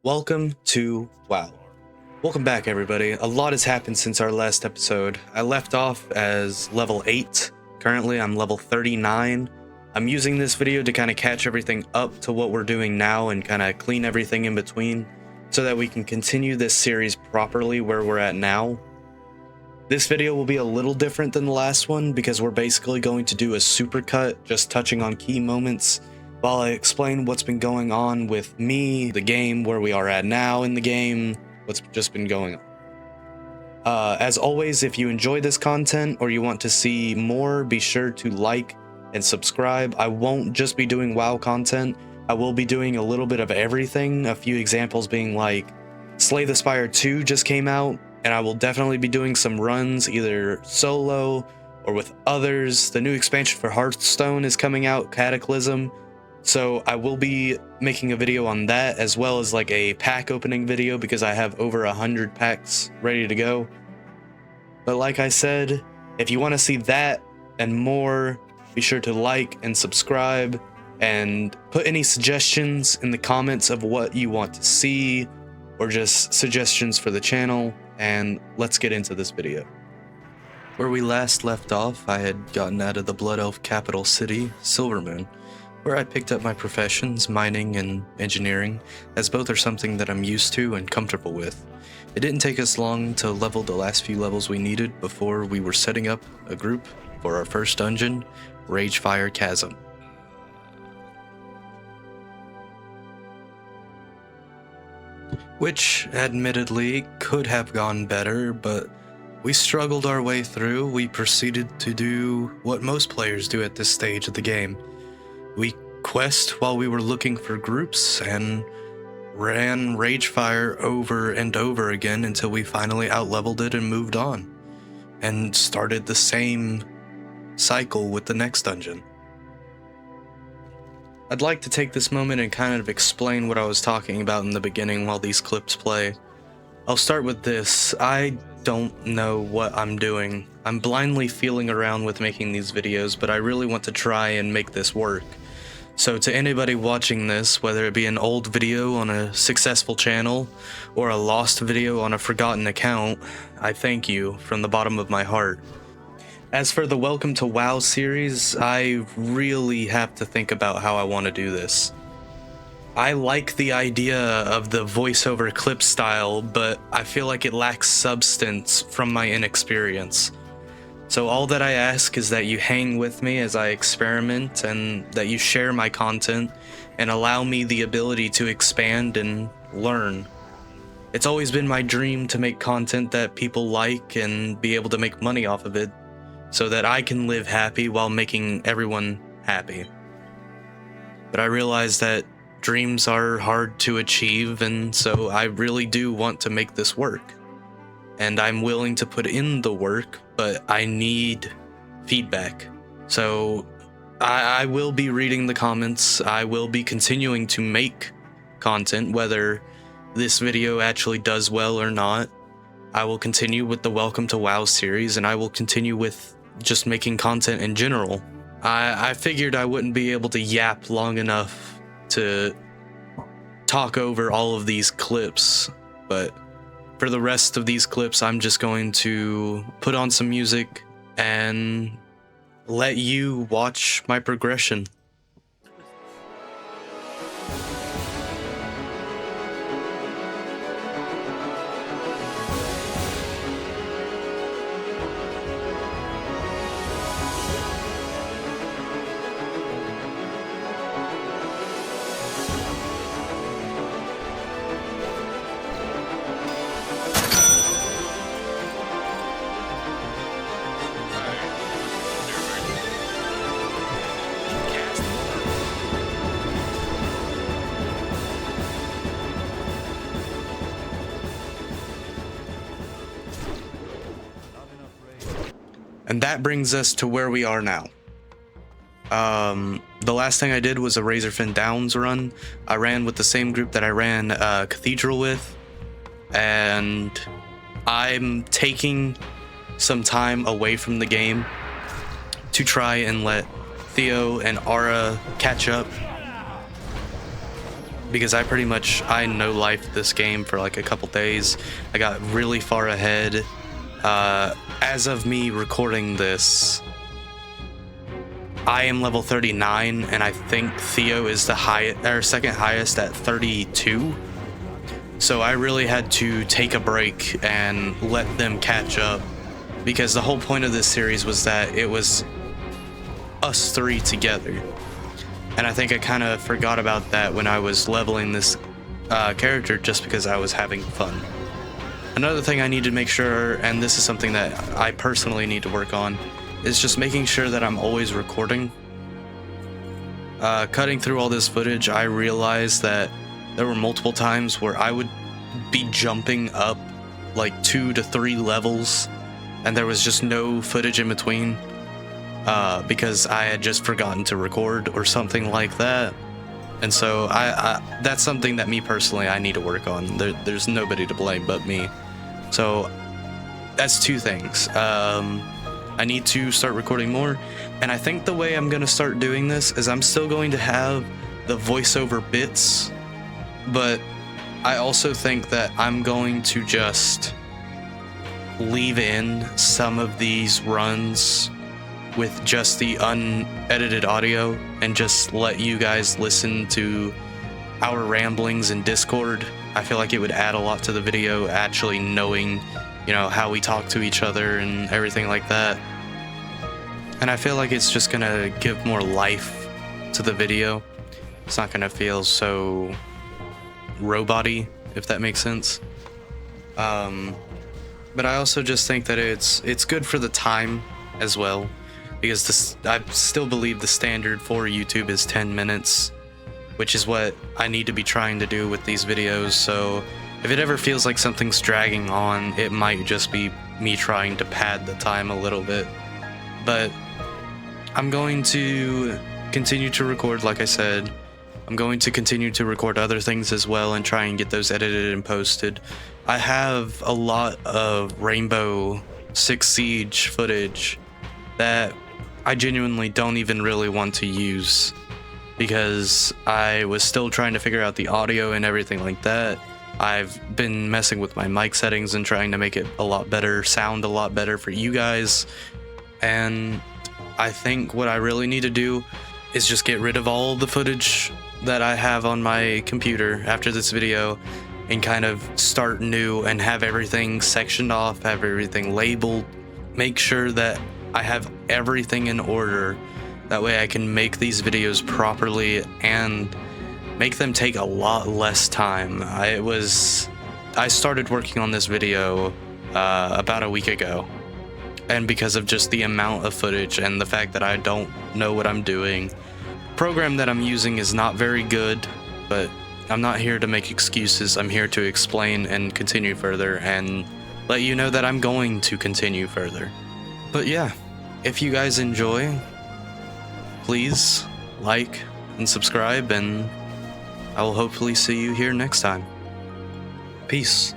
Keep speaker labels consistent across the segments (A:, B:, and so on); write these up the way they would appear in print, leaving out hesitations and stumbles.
A: Welcome to WoW. Welcome back, everybody. A lot has happened since our last episode. I left off as level 8. Currently, I'm level 39. I'm using this video to kind of catch everything up to what we're doing now and kind of clean everything in between so that we can continue this series properly where we're at now. This video will be a little different than the last one because we're basically going to do a supercut, just touching on key moments while I explain what's been going on with me, the game, where we are at now in the game, what's just been going on. As always, if you enjoy this content or you want to see more, be sure to like and subscribe. I won't just be doing WoW content. I will be doing a little bit of everything. A few examples being like Slay the Spire 2 just came out, and I will definitely be doing some runs either solo or with others. The new expansion for Hearthstone is coming out, Cataclysm. So I will be making a video on that, as well as like a pack opening video because I have over 100 packs ready to go. But like I said, if you want to see that and more, be sure to like and subscribe and put any suggestions in the comments of what you want to see or just suggestions for the channel, and let's get into this video. Where we last left off, I had gotten out of the Blood Elf capital city, Silvermoon, where I picked up my professions, mining and engineering, as both are something that I'm used to and comfortable with. It didn't take us long to level the last few levels we needed before we were setting up a group for our first dungeon, Ragefire Chasm. Which, admittedly, could have gone better, but we struggled our way through. We proceeded to do what most players do at this stage of the game. We quest while we were looking for groups and ran Ragefire over and over again until we finally outleveled it and moved on, and started the same cycle with the next dungeon. I'd like to take this moment and kind of explain what I was talking about in the beginning while these clips play. I'll start with this. I don't know what I'm doing. I'm blindly feeling around with making these videos, but I really want to try and make this work. So to anybody watching this, whether it be an old video on a successful channel or a lost video on a forgotten account, I thank you from the bottom of my heart. As for the Welcome to WoW series, I really have to think about how I want to do this. I like the idea of the voiceover clip style, but I feel like it lacks substance from my inexperience. So all that I ask is that you hang with me as I experiment and that you share my content and allow me the ability to expand and learn. It's always been my dream to make content that people like and be able to make money off of it so that I can live happy while making everyone happy. But I realize that dreams are hard to achieve, and so I really do want to make this work. And I'm willing to put in the work, but I need feedback. So I will be reading the comments. I will be continuing to make content, whether this video actually does well or not. I will continue with the Welcome to WoW series, and I will continue with just making content in general. I figured I wouldn't be able to yap long enough to talk over all of these clips, but for the rest of these clips, I'm just going to put on some music and let you watch my progression. And that brings us to where we are now. The last thing I did was a Razorfin Downs run. I ran with the same group that I ran Cathedral with, and I'm taking some time away from the game to try and let Theo and Ara catch up. because I no life this game for like a couple days. I got really far ahead. As of me recording this, I am level 39, and I think Theo is the highest or second highest at 32. So I really had to take a break and let them catch up, because the whole point of this series was that it was us three together. And I think I kind of forgot about that when I was leveling this character, just because I was having fun. Another thing I need to make sure, and this is something that I personally need to work on, is just making sure that I'm always recording. Cutting through all this footage, I realized that there were multiple times where I would be jumping up like 2 to 3 levels, and there was just no footage in between, because I had just forgotten to record or something like that. And so that's something that me personally I need to work on. There's nobody to blame but me. So that's two things. I need to start recording more, and I think the way I'm gonna start doing this is I'm still going to have the voiceover bits, but I also think that I'm going to just leave in some of these runs with just the unedited audio and just let you guys listen to our ramblings in Discord. I feel like it would add a lot to the video, actually knowing, you know, how we talk to each other and everything like that. And I feel like it's just gonna give more life to the video. It's not gonna feel so robot-y, if that makes sense. But I also just think that it's good for the time as well, because I still believe the standard for YouTube is 10 minutes, which is what I need to be trying to do with these videos. So if it ever feels like something's dragging on, it might just be me trying to pad the time a little bit. But I'm going to continue to record, like I said. I'm going to continue to record other things as well and try and get those edited and posted. I have a lot of Rainbow Six Siege footage that I genuinely don't even really want to use, because I was still trying to figure out the audio and everything like that. I've been messing with my mic settings and trying to make it a lot better, sound a lot better for you guys. And I think what I really need to do is just get rid of all the footage that I have on my computer after this video and kind of start new and have everything sectioned off, have everything labeled, make sure that I have everything in order. That way I can make these videos properly and make them take a lot less time. I started working on this video about a week ago, and because of just the amount of footage and the fact that I don't know what I'm doing, the program that I'm using is not very good, but I'm not here to make excuses. I'm here to explain and continue further and let you know that I'm going to continue further. But yeah, if you guys enjoy, please like and subscribe, and I will hopefully see you here next time. Peace.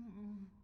B: Mm-hmm.